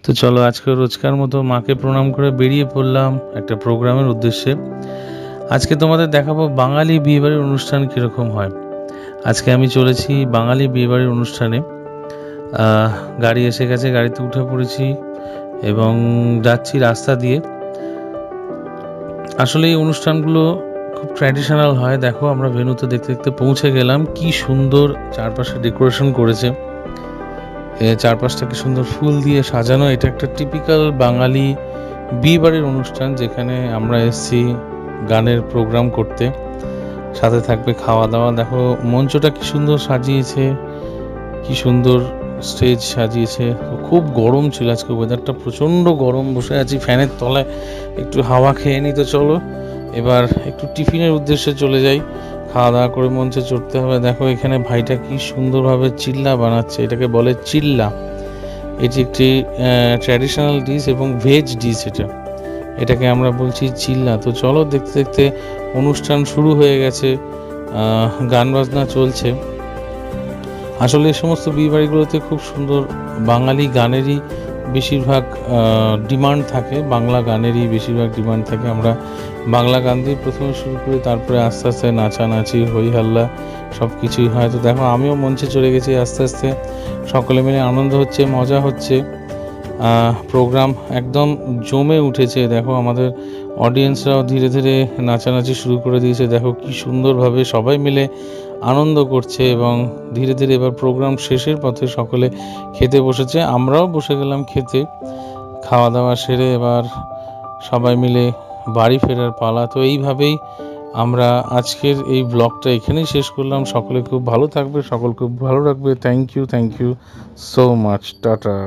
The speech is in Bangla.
তো চলো আজকে রোজকার মতো মাকে প্রণাম করে বেরিয়ে পড়লাম একটা প্রোগ্রামের উদ্দেশ্যে। আজকে তোমাদের দেখাবো বাঙালি বিয়েবাড়ির অনুষ্ঠান কীরকম হয়। আজকে আমি চলেছি বাঙালি বিয়েবাড়ির অনুষ্ঠানে। গাড়ি এসে গেছে, গাড়িতে উঠে পড়েছি এবং যাচ্ছি রাস্তা দিয়ে। আসলে এই অনুষ্ঠানগুলো খুব ট্র্যাডিশনাল হয়। দেখো আমরা ভেন্যুতে দেখতে দেখতে পৌঁছে গেলাম। কি সুন্দর চারপাশে ডেকোরেশন করেছে, চারপাশটা কি সুন্দর ফুল দিয়ে সাজানো। এটা একটা টিপিক্যাল বাঙালি বিয়েবাড়ির অনুষ্ঠান, যেখানে আমরা এসেছি গানের প্রোগ্রাম করতে, সাথে থাকবে খাওয়া দাওয়া। দেখো মঞ্চটা কি সুন্দর সাজিয়েছে, কি সুন্দর স্টেজ সাজিয়েছে। খুব গরম ছিল আজকে, ওয়েদারটা প্রচণ্ড গরম। বসে আছি ফ্যানের তলায়, একটু হাওয়া খেয়ে নিই। তো চলো এবার একটু টিফিনের উদ্দেশ্যে চলে যাই। খাওয়া দাওয়া করে মঞ্চে চড়তে হবে। দেখো এখানে ভাইটা কি সুন্দরভাবে চিল্লা বানাচ্ছে, এটাকে বলে চিল্লা। এটি একটি ট্র্যাডিশনাল ডিশ এবং ভেজ ডিশ। এটাকে আমরা বলছি চিল্লা। তো চলো দেখতে দেখতে অনুষ্ঠান শুরু হয়ে গেছে, গান বাজনা চলছে। আসলে এই সমস্ত বিয়েবাড়িগুলোতে খুব সুন্দর বাঙালি গানেরই বেশিরভাগ ডিমান্ড থাকে, বাংলা গানেরই বেশিরভাগ ডিমান্ড থাকে। আমরা বাংলা গান দিয়ে প্রথমে শুরু করি, তারপরে আস্তে আস্তে নাচানাচি হই হাল্লা সব কিছুই হয়। তো দেখো আমিও মঞ্চে চলে গেছি আস্তে আস্তে, সকলে মিলে আনন্দ হচ্ছে, মজা হচ্ছে। প্রোগ্রাম একদম জমে উঠেছে। দেখো আমাদের অডিয়েন্সরাও ধীরে ধীরে নাচানাচি শুরু করে দিয়েছে। দেখো কি সুন্দরভাবে সবাই মিলে আনন্দ করছে এবং ধীরে ধীরে এবার প্রোগ্রাম শেষের পথে সকলে খেতে বসেছে। আমরাও বসে গেলাম খেতে। খাওয়া দাওয়া সেরে এবার সবাই মিলে বাড়ি ফেরার পালা। তো এইভাবেই আমরা আজকের এই ব্লগটা এখানেই শেষ করলাম। সকলে খুব ভালো থাকবে, সকল খুব ভালো রাখবে। Thank you so much. Tata.